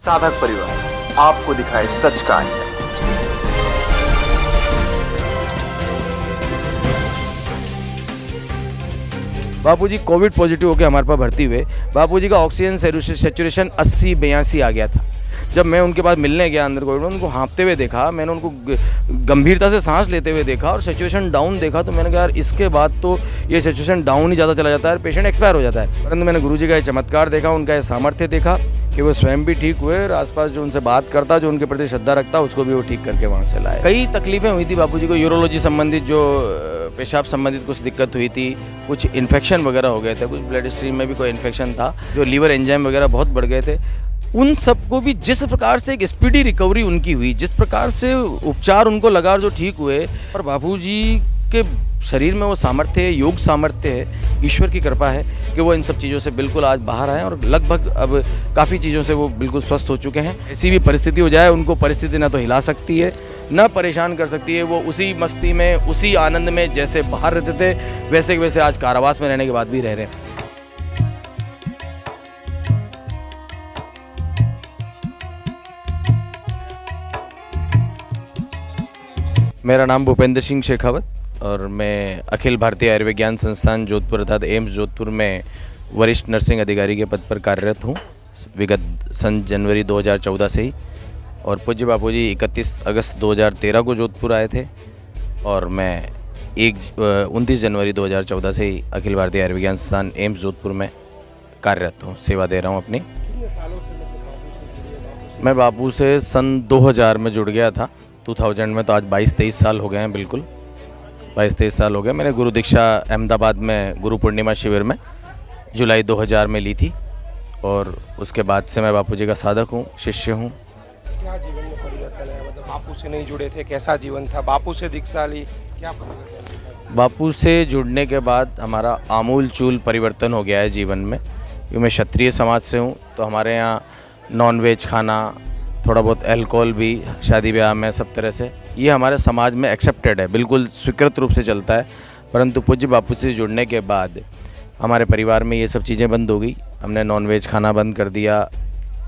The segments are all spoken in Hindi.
साधक परिवार आपको दिखाए सच का आईना। बापूजी कोविड पॉजिटिव होकर हमारे पास भर्ती हुए। बापूजी का ऑक्सीजन सेचुरेशन 80-82 आ गया था। जब मैं उनके पास मिलने गया अंदर कोविड में, उनको हाँफते हुए देखा, मैंने उनको गंभीरता से सांस लेते हुए देखा और सिचुएशन डाउन देखा, तो मैंने कहा यार इसके बाद तो ये सिचुएशन डाउन ही ज़्यादा चला जाता है, पेशेंट एक्सपायर हो जाता है। परंतु मैंने गुरुजी का ये चमत्कार देखा, उनका ये सामर्थ्य देखा कि वो स्वयं भी ठीक हुए और आसपास जो उनसे बात करता, जो उनके प्रति श्रद्धा रखता, उसको भी वो ठीक करके वहाँ से लाए। कई तकलीफें हुई थी बापूजी को, यूरोलॉजी संबंधित, जो पेशाब संबंधित कुछ दिक्कत हुई थी, कुछ इन्फेक्शन वगैरह हो गए थे, कुछ ब्लड स्ट्रीम में भी कोई इन्फेक्शन था, जो लीवर एंजाइम वगैरह बहुत बढ़ गए थे। उन सबको भी जिस प्रकार से एक स्पीडी रिकवरी उनकी हुई, जिस प्रकार से उपचार उनको लगा और जो ठीक हुए, और बापूजी के शरीर में वो सामर्थ्य है, योग सामर्थ्य है, ईश्वर की कृपा है कि वो इन सब चीज़ों से बिल्कुल आज बाहर आए और लगभग अब काफ़ी चीज़ों से वो बिल्कुल स्वस्थ हो चुके हैं। ऐसी भी परिस्थिति हो जाए, उनको परिस्थिति ना तो हिला सकती है ना परेशान कर सकती है। वो उसी मस्ती में, उसी आनंद में जैसे बाहर रहते थे, वैसे वैसे आज कारावास में रहने के बाद भी रह रहे हैं। मेरा नाम भूपेंद्र सिंह शेखावत और मैं अखिल भारतीय आयुर्विज्ञान संस्थान जोधपुर अर्थात एम्स जोधपुर में वरिष्ठ नर्सिंग अधिकारी के पद पर कार्यरत हूँ विगत सन जनवरी 2014 से ही। और पूज्य बापूजी 31 अगस्त 2013 को जोधपुर आए थे और मैं 29 जनवरी 2014 से ही अखिल भारतीय आयुर्विज्ञान संस्थान एम्स जोधपुर में कार्यरत हूँ, सेवा दे रहा हूँ अपनी। कितने सालों से बापू से जुड़े? मैं बापू से सन 2000 में जुड़ गया था, 2000 में, तो आज 22-23 साल हो गए हैं, बिल्कुल 22-23 साल हो गए। मैंने गुरु दीक्षा अहमदाबाद में गुरु पूर्णिमा शिविर में जुलाई 2000 में ली थी और उसके बाद से मैं बापूजी का साधक हूँ, शिष्य हूँ। क्या जीवन में परिवर्तन है? मतलब बापू से नहीं जुड़े थे, कैसा जीवन था? बापू से दीक्षा ली, क्या परिवर्तन? बापू से जुड़ने के बाद हमारा आमूल चूल परिवर्तन हो गया है जीवन में। क्योंकि मैं क्षत्रिय समाज से हूँ तो हमारे यहाँ नॉन वेज खाना, थोड़ा बहुत अल्कोहल भी शादी ब्याह में, सब तरह से ये हमारे समाज में एक्सेप्टेड है, बिल्कुल स्वीकृत रूप से चलता है। परंतु पूज्य बापू से जुड़ने के बाद हमारे परिवार में ये सब चीज़ें बंद हो गई। हमने नॉन वेज खाना बंद कर दिया,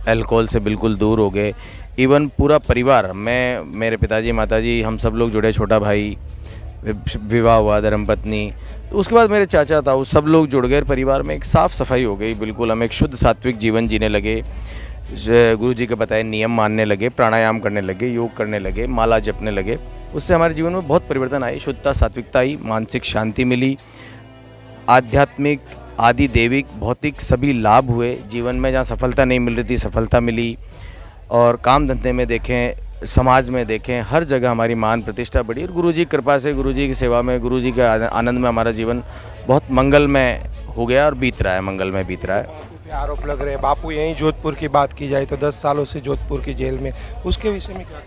अल्कोहल से बिल्कुल दूर हो गए। इवन पूरा परिवार, मैं, मेरे पिताजी, माताजी, हम सब लोग जुड़े, छोटा भाई, विवाह हुआ, धर्मपत्नी, तो उसके बाद मेरे चाचा था, उस सब लोग जुड़ गए। परिवार में एक साफ़ सफाई हो गई, बिल्कुल हम एक शुद्ध सात्विक जीवन जीने लगे। गुरु जी के बताए नियम मानने लगे, प्राणायाम करने लगे, योग करने लगे, माला जपने लगे। उससे हमारे जीवन में बहुत परिवर्तन आई, शुद्धता, सात्विकता आई, मानसिक शांति मिली, आध्यात्मिक, आदि देविक, भौतिक सभी लाभ हुए। जीवन में जहाँ सफलता नहीं मिल रही थी, सफलता मिली। और काम धंधे में देखें, समाज में देखें, हर जगह हमारी मान प्रतिष्ठा बढ़ी। और गुरु जी की कृपा से, गुरु जी की सेवा में, गुरु जी के आनंद में हमारा जीवन बहुत मंगलमय हो गया और बीत रहा है, मंगलमय बीत रहा है। बापू पे आरोप लग रहे हैं, बापू यहीं जोधपुर की बात की जाए तो 10 सालों से जोधपुर की जेल में, उसके विषय में क्या?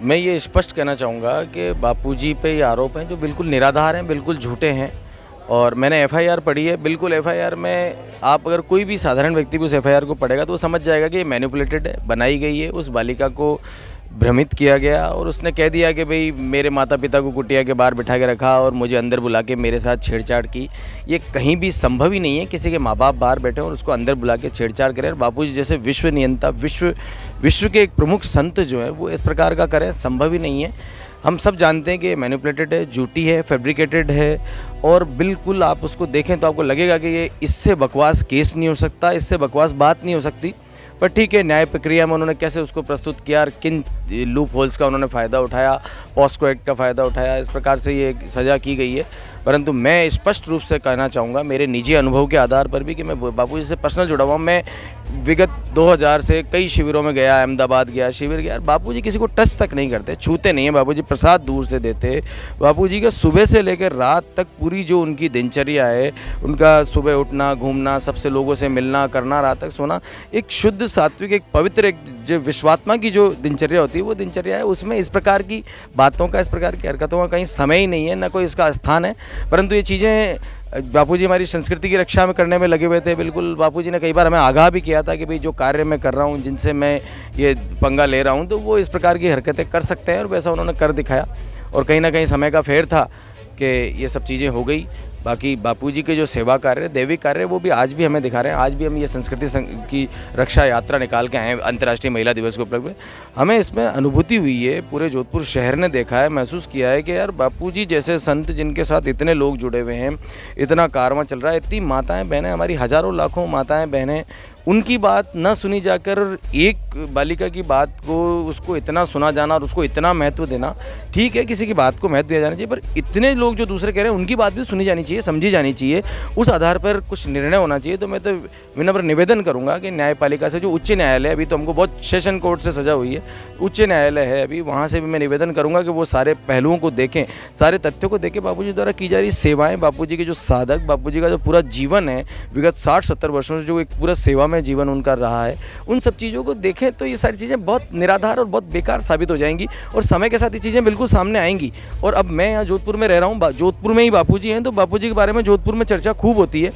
मैं ये स्पष्ट कहना चाहूँगा कि बापूजी पे ये आरोप हैं जो बिल्कुल निराधार हैं, बिल्कुल झूठे हैं। और मैंने एफआईआर पढ़ी है, बिल्कुल एफआईआर में आप अगर कोई भी साधारण व्यक्ति भी उस एफआईआर को पढ़ेगा तो वो समझ जाएगा कि ये मैनिपुलेटेड है, बनाई गई है। उस बालिका को भ्रमित किया गया और उसने कह दिया कि भाई मेरे माता पिता को कुटिया के बाहर बिठा के रखा और मुझे अंदर बुला के मेरे साथ छेड़छाड़ की। ये कहीं भी संभव ही नहीं है, किसी के माँ बाप बाहर बैठे और उसको अंदर बुला के छेड़छाड़ करें। और बापूजी जैसे विश्व नियंता, विश्व के एक प्रमुख संत जो है वो इस प्रकार का करें, संभव ही नहीं है। हम सब जानते हैं कि मैनिपुलेटेड है, झूठी है, फैब्रिकेटेड है। और बिल्कुल आप उसको देखें तो आपको लगेगा कि ये इससे बकवास केस नहीं हो सकता, इससे बकवास बात नहीं हो सकती। पर ठीक है, न्याय प्रक्रिया में उन्होंने कैसे उसको प्रस्तुत किया और किन लूप होल्स का उन्होंने फ़ायदा उठाया, पॉस्को एक्ट का फ़ायदा उठाया, इस प्रकार से ये सज़ा की गई है। परंतु मैं स्पष्ट रूप से कहना चाहूँगा, मेरे निजी अनुभव के आधार पर भी, कि मैं बापूजी से पर्सनल जुड़ा हुआ हूँ। मैं विगत 2000 से कई शिविरों में गया, अहमदाबाद गया, शिविर गया। बापूजी किसी को टच तक नहीं करते, छूते नहीं हैं। बापूजी प्रसाद दूर से देते। बापूजी का सुबह से लेकर रात तक पूरी जो उनकी दिनचर्या है, उनका सुबह उठना, घूमना, सबसे लोगों से मिलना, करना, रात तक सोना, एक शुद्ध सात्विक, एक पवित्र, एक जो विश्वात्मा की जो दिनचर्या होती है वो दिनचर्या है। उसमें इस प्रकार की बातों का, इस प्रकार की हरकतों का कहीं समय ही नहीं है, ना कोई इसका स्थान है। परंतु ये चीज़ें बापूजी हमारी संस्कृति की रक्षा में करने में लगे हुए थे। बिल्कुल बापूजी ने कई बार हमें आगाह भी किया था कि भाई जो कार्य मैं कर रहा हूँ, जिनसे मैं ये पंगा ले रहा हूँ, तो वो इस प्रकार की हरकतें कर सकते हैं, और वैसा उन्होंने कर दिखाया। और कहीं ना कहीं समय का फेर था कि ये सब चीज़ें हो गई। बाकी बापूजी के जो सेवा कार्य, दैविक कार्य, वो भी आज भी हमें दिखा रहे हैं। आज भी हम ये संस्कृति की रक्षा यात्रा निकाल के आए हैं अंतर्राष्ट्रीय महिला दिवस के उपलक्ष्य में। हमें इसमें अनुभूति हुई है, पूरे जोधपुर शहर ने देखा है, महसूस किया है कि यार बापूजी जैसे संत जिनके साथ इतने लोग जुड़े हुए हैं, इतना कारवां चल रहा है, इतनी माताएं बहनें, हमारी हज़ारों लाखों माताएं बहनें, उनकी बात न सुनी जाकर एक बालिका की बात को उसको इतना सुना जाना और उसको इतना महत्व देना, ठीक है किसी की बात को महत्व दिया जाना चाहिए, पर इतने लोग जो दूसरे कह रहे हैं उनकी बात भी सुनी जानी चाहिए, समझी जानी चाहिए, उस आधार पर कुछ निर्णय होना चाहिए। तो मैं तो विनम्र निवेदन करूंगा कि न्यायपालिका से, जो उच्च न्यायालय, अभी तो हमको बहुत सेशन कोर्ट से सजा हुई है, उच्च न्यायालय है अभी, वहाँ से भी मैं निवेदन करूँगा कि वो सारे पहलुओं को देखें, सारे तथ्यों को देखें। बापूजी द्वारा की जा रही सेवाएँ, बापूजी के जो साधक, बापूजी का जो पूरा जीवन है विगत 60-70 वर्षों से, जो एक पूरा सेवा में जीवन उनका रहा है, उन सब चीज़ों को देखें तो ये सारी चीज़ें बहुत निराधार और बहुत बेकार साबित हो जाएंगी और समय के साथ ये चीज़ें बिल्कुल सामने आएंगी। और अब मैं यहाँ जोधपुर में रह रहा हूँ, जोधपुर में ही बापूजी हैं, तो बापूजी के बारे में जोधपुर में चर्चा खूब होती है।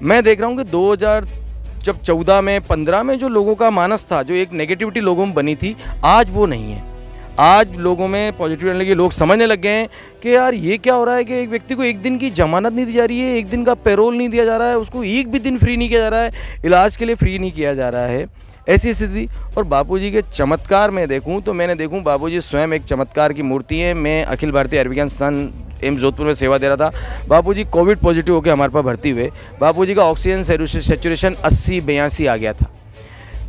मैं देख रहा हूँ कि 2014 में 15 में जो लोगों का मानस था, जो एक नेगेटिविटी लोगों में बनी थी, आज वो नहीं है। आज लोगों में पॉजिटिव रहने लगे, लोग समझने लग गए हैं कि यार ये क्या हो रहा है कि एक व्यक्ति को एक दिन की जमानत नहीं दी जा रही है, एक दिन का पैरोल नहीं दिया जा रहा है, उसको एक भी दिन फ्री नहीं किया जा रहा है, इलाज के लिए फ्री नहीं किया जा रहा है, ऐसी स्थिति। और बापूजी के चमत्कार में देखूं तो मैंने देखूं बापूजी स्वयं एक चमत्कार की मूर्ति है। मैं अखिल भारतीय आयुर्विज्ञान संस्थान एम्स जोधपुर में सेवा दे रहा था, बापूजी कोविड पॉजिटिव होकर हमारे पास भर्ती हुए। बापूजी का ऑक्सीजन सैचुरेशन 80-82 आ गया था।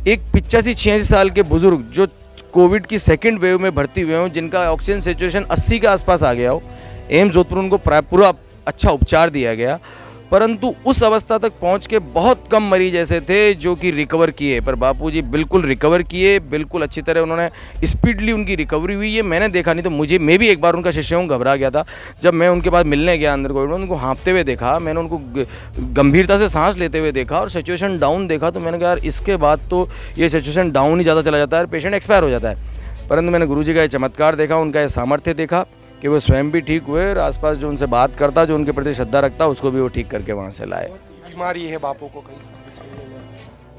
एक 85-86 साल के बुजुर्ग जो कोविड की सेकंड वेव में भर्ती हुए हों, जिनका ऑक्सीजन सैचुरेशन 80 के आसपास आ गया हो, एम्स जोधपुर उनको पूरा अच्छा उपचार दिया गया, परंतु उस अवस्था तक पहुंच के बहुत कम मरीज ऐसे थे जो कि रिकवर किए। पर बापूजी बिल्कुल रिकवर किए, बिल्कुल अच्छी तरह उन्होंने स्पीडली उनकी रिकवरी हुई है। मैंने देखा नहीं तो मैं भी एक बार उनका शिष्य हूँ, घबरा गया था जब मैं उनके पास मिलने गया अंदर कोविड में, उनको हाँफते हुए देखा, मैंने उनको गंभीरता से सांस लेते हुए देखा और सिचुएशन डाउन देखा, तो मैंने कहा यार इसके बाद तो ये सिचुएशन डाउन ही ज़्यादा चला जाता है, पेशेंट एक्सपायर हो जाता है। परंतु मैंने गुरुजी का ये चमत्कार देखा, उनका ये सामर्थ्य देखा कि वो स्वयं भी ठीक हुए और आसपास जो उनसे बात करता, जो उनके प्रति श्रद्धा रखता, उसको भी वो ठीक करके वहाँ से लाए। बीमारी है बापू को कहीं सुनने में?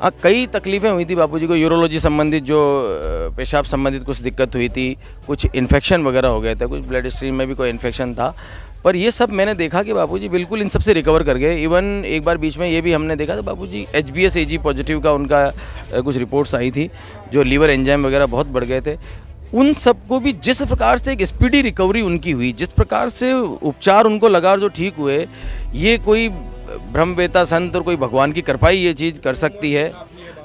हाँ, कई तकलीफ़ें हुई थी बापूजी को, यूरोलॉजी संबंधित, जो पेशाब संबंधित कुछ दिक्कत हुई थी, कुछ इन्फेक्शन वगैरह हो गए थे, कुछ ब्लड स्ट्रीम में भी कोई इन्फेक्शन था, पर ये सब मैंने देखा कि बापूजी बिल्कुल इन सब से रिकवर कर गए। इवन एक बार बीच में ये भी हमने देखा था, बापूजी HbS-Ag पॉजिटिव का उनका कुछ रिपोर्ट्स आई थी, जो लीवर एंजाइम वगैरह बहुत बढ़ गए थे। उन सबको भी जिस प्रकार से एक स्पीडी रिकवरी उनकी हुई, जिस प्रकार से उपचार उनको लगा और जो ठीक हुए, ये कोई ब्रह्मवेता संत और कोई भगवान की कृपा ही ये चीज़ कर सकती है।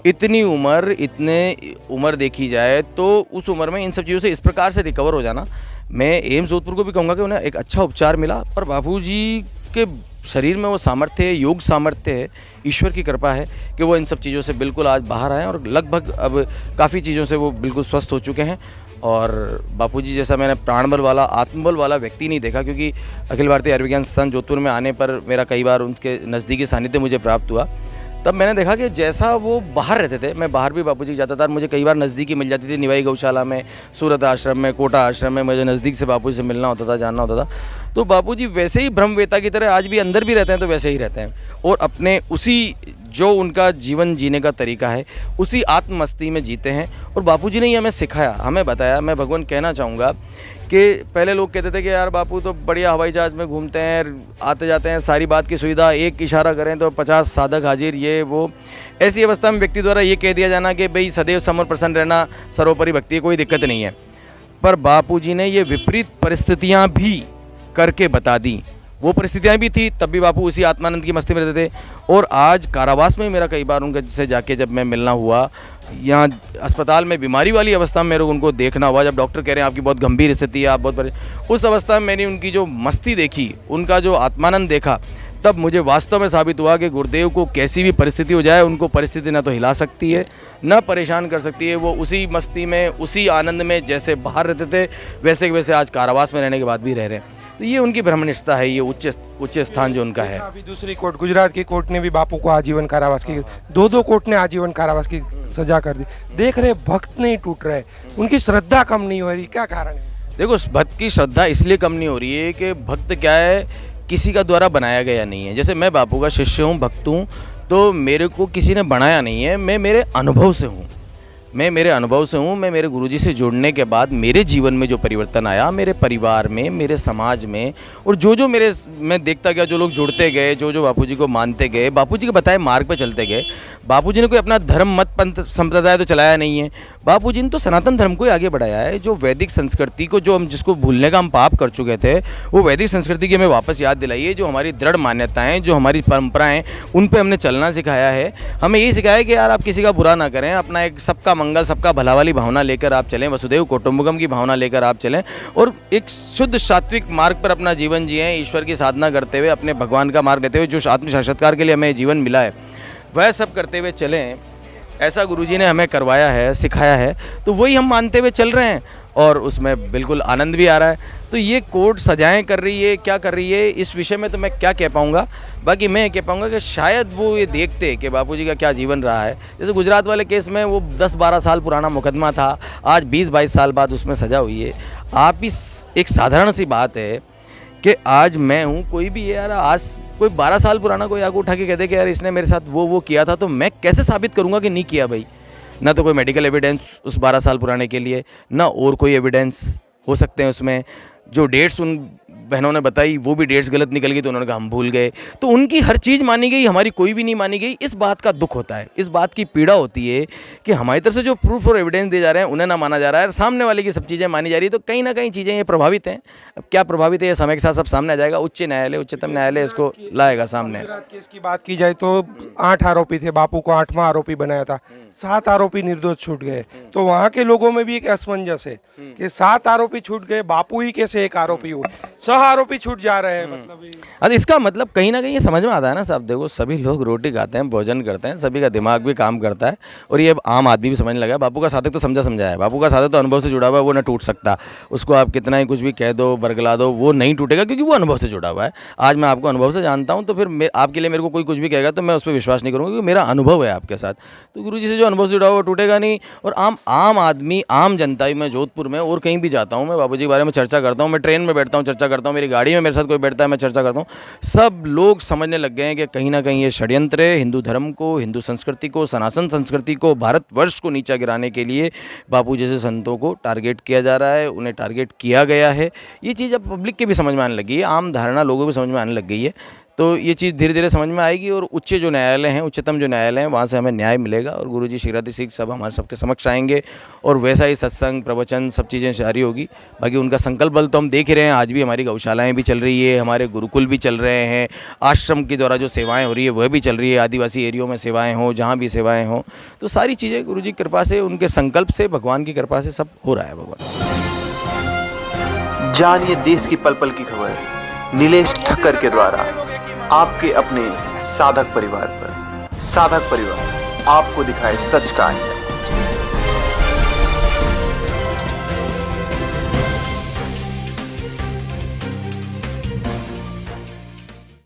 इतनी उम्र देखी जाए तो उस उम्र में इन सब चीज़ों से इस प्रकार से रिकवर हो जाना, मैं एम्स जोधपुर को भी कहूँगा कि उन्हें एक अच्छा उपचार मिला। पर बापूजी के शरीर में वो सामर्थ्य है, योग सामर्थ्य है, ईश्वर की कृपा है कि वो इन सब चीज़ों से बिल्कुल आज बाहर आए और लगभग अब काफ़ी चीज़ों से वो बिल्कुल स्वस्थ हो चुके हैं। और बापूजी जैसा मैंने प्राणबल वाला, आत्मबल वाला व्यक्ति नहीं देखा, क्योंकि अखिल भारतीय आयुर्विज्ञान संस्थान जोधपुर में आने पर मेरा कई बार उनके नज़दीकी सानिध्य मुझे प्राप्त हुआ। तब मैंने देखा कि जैसा वो बाहर रहते थे, मैं बाहर भी बापूजी जाता था, मुझे कई बार नज़दीकी मिल जाती थी, निवाई गौशाला में, सूरत आश्रम में, कोटा आश्रम में, मुझे नज़दीक से बापूजी से मिलना होता था, जानना होता था। तो बापूजी वैसे ही ब्रह्मवेता की तरह आज भी अंदर भी रहते हैं, तो वैसे ही रहते हैं और अपने उसी जो उनका जीवन जीने का तरीका है उसी आत्ममस्ती में जीते हैं। और बापूजी ने ही हमें सिखाया, हमें बताया। मैं भगवान कहना चाहूँगा कि पहले लोग कहते थे कि यार बापू तो बढ़िया हवाई जहाज़ में घूमते हैं, आते जाते हैं, सारी बात की सुविधा, एक इशारा करें तो 50 साधक हाजिर, ये वो। ऐसी अवस्था में व्यक्ति द्वारा ये कह दिया जाना कि भाई सदैव समर प्रसन्न रहना सर्वोपरि भक्ति है, कोई दिक्कत नहीं है। पर बापूजी ने ये विपरीत परिस्थितियाँ भी करके बता दी। वो परिस्थितियाँ भी थी, तब भी बापू उसी आत्मानंद की मस्ती में रहते थे। और आज कारावास में मेरा कई बार उनके से जाके जब मैं मिलना हुआ, यहाँ अस्पताल में बीमारी वाली अवस्था में मेरे को उनको देखना हुआ, जब डॉक्टर कह रहे हैं आपकी बहुत गंभीर स्थिति है, आप बहुत उस अवस्था में मैंने उनकी जो मस्ती देखी, उनका जो आत्मानंद देखा, तब मुझे वास्तव में साबित हुआ कि गुरुदेव को कैसी भी परिस्थिति हो जाए, उनको परिस्थिति ना तो हिला सकती है, ना परेशान कर सकती है। वो उसी मस्ती में, उसी आनंद में जैसे बाहर रहते थे, वैसे के वैसे आज कारावास में रहने के बाद भी रह रहे हैं। तो ये उनकी ब्रह्मनिष्ठता है, ये उच्च स्थान जो उनका है। अभी दूसरी कोर्ट, गुजरात की कोर्ट ने भी बापू को आजीवन कारावास की, दो कोर्ट ने आजीवन कारावास की सजा कर दी। देख रहे भक्त नहीं टूट रहे, उनकी श्रद्धा कम नहीं हो रही, क्या कारण है? देखो, भक्त की श्रद्धा इसलिए कम नहीं हो रही है कि भक्त क्या है, किसी का द्वारा बनाया गया नहीं है। जैसे मैं बापू का शिष्य हूँ, भक्त हूँ, तो मेरे को किसी ने बनाया नहीं है, मैं मेरे अनुभव से हूँ। मैं मेरे अनुभव से हूँ। मैं मेरे गुरुजी से जुड़ने के बाद मेरे जीवन में जो परिवर्तन आया, मेरे परिवार में, मेरे समाज में, और जो मैं देखता गया, जो लोग जुड़ते गए, जो बापूजी को मानते गए, बापूजी के बताए मार्ग पे चलते गए। बापूजी ने कोई अपना धर्म मत पंथ संप्रदाय तो चलाया नहीं है। बापूजी ने तो सनातन धर्म को ही आगे बढ़ाया है। जो वैदिक संस्कृति को, जो हम जिसको भूलने का हम पाप कर चुके थे, वो वैदिक संस्कृति की हमें वापस याद दिलाई है। जो हमारी दृढ़ मान्यताएं, जो हमारी परंपराएं, उन पे हमने चलना सिखाया है। हमें यही सिखाया है कि यार आप किसी का बुरा ना करें, अपना एक सबका मंगल, सबका भला वाली भावना लेकर आप चलें, वसुदेव कुटुंबकम की भावना लेकर आप चलें, और एक शुद्ध सात्विक मार्ग पर अपना जीवन जिएं, ईश्वर की साधना करते हुए, अपने भगवान का मार्ग लेते हुए, जो आत्म साक्षात्कार के लिए हमें जीवन मिला है वह सब करते हुए चलें। ऐसा गुरुजी ने हमें करवाया है, सिखाया है, तो वही हम मानते हुए चल रहे हैं और उसमें बिल्कुल आनंद भी आ रहा है। तो ये कोर्ट सजाएं कर रही है, क्या कर रही है, इस विषय में तो मैं क्या कह पाऊँगा। बाकी मैं कह पाऊँगा कि शायद वो ये देखते कि बापूजी का क्या जीवन रहा है। जैसे गुजरात वाले केस में वो 10-12 साल पुराना मुकदमा था, आज 20-22 साल बाद उसमें सज़ा हुई है। आप इस एक साधारण सी बात है कि आज मैं हूँ, कोई भी है यार, आज कोई 12 साल पुराना कोई आगे उठा के कहते कि यार इसने मेरे साथ वो किया था, तो मैं कैसे साबित करूँगा कि नहीं किया भाई। ना तो कोई मेडिकल एविडेंस उस 12 साल पुराने के लिए, ना और कोई एविडेंस हो सकते हैं उसमें। जो डेट्स उन बहनों ने बताई वो भी डेट्स गलत निकल गई, तो उन्होंने कहा हम भूल गए। तो उनकी हर चीज़ मानी गई, हमारी कोई भी नहीं मानी गई। इस बात का दुख होता है, इस बात की पीड़ा होती है कि हमारी तरफ से जो प्रूफ और एविडेंस दिए जा रहे हैं उन्हें ना माना जा रहा है, और सामने वाले की सब चीज़ें मानी जा रही है। तो कहीं ना कहीं चीज़ें ये प्रभावित हैं। अब क्या प्रभावित है, ये समय के साथ सब सामने आ जाएगा। उच्च न्यायालय, उच्चतम न्यायालय इसको लाएगा सामने। गुजरात केस की बात की जाए तो 8 आरोपी थे, बापू को 8वां आरोपी बनाया था, 7 आरोपी निर्दोष छूट गए। तो वहाँ के लोगों में भी एक असमंजस है कि 7 आरोपी छूट गए, बापू ही कैसे एक आरोपी हुए, 6 आरोपी छूट जा रहे हैं। मतलब अब इसका मतलब कहीं ना कहीं ये समझ में आता है ना साहब। देखो, सभी लोग रोटी खाते हैं, भोजन करते हैं, सभी का दिमाग भी काम करता है, और ये आम आदमी भी समझने लगा है। बापू का साधक तो समझा है, बापू का साधक तो अनुभव से जुड़ा हुआ है, वो ना टूट सकता। उसको आप कितना ही कुछ भी कह दो, बरगला दो, वो नहीं टूटेगा, क्योंकि वो अनुभव से जुड़ा हुआ है। आज मैं आपको अनुभव से जानता हूँ, तो फिर आपके लिए मेरे को कोई कुछ भी कहेगा तो मैं उस पर विश्वास नहीं करूँगा, क्योंकि मेरा अनुभव है आपके साथ। तो गुरुजी से जो अनुभव से जुड़ा हुआ टूटेगा नहीं। और आम आदमी, आम जनता, मैं जोधपुर में और कहीं भी जाता हूँ, मैं बाबूजी के बारे में चर्चा करता हूँ, मैं ट्रेन में बैठता हूँ, चर्चा करता हूँ, मेरी गाड़ी में मेरे साथ कोई बैठता है, मैं चर्चा करता हूँ, सब लोग समझने लग गए हैं कि कहीं ना कहीं ये षड्यंत्र है। हिंदू धर्म को, हिंदू संस्कृति को, सनातन संस्कृति को, भारतवर्ष को नीचा गिराने के लिए बापू जैसे संतों को टारगेट किया जा रहा है, उन्हें टारगेट किया गया है। ये चीज़ अब पब्लिक के भी समझ में आने लगी है, आम धारणा लोगों को भी समझ में आने लग गई है। तो ये चीज़ धीरे धीरे समझ में आएगी, और उच्च जो न्यायालय हैं, उच्चतम जो न्यायालय हैं, वहाँ से हमें न्याय मिलेगा, और गुरुजी शीघ्रातिशीघ्र सब हमारे सबके समक्ष आएंगे, और वैसा ही सत्संग, प्रवचन, सब चीज़ें जारी होगी। बाकी उनका संकल्प बल तो हम देख ही रहे हैं। आज भी हमारी गौशालाएँ भी चल रही है, हमारे गुरुकुल भी चल रहे हैं, आश्रम के द्वारा जो सेवाएँ हो रही है वह भी चल रही है, आदिवासी एरियो में सेवाएँ हों, जहाँ भी सेवाएँ हों, तो सारी चीज़ें गुरुजी की कृपा से, उनके संकल्प से, भगवान की कृपा से सब हो रहा है। भगवान जानिए देश की पल पल की खबर नीलेश ठक्कर के द्वारा आपके अपने साधक परिवार पर। साधक परिवार आपको दिखाए सच का आईना।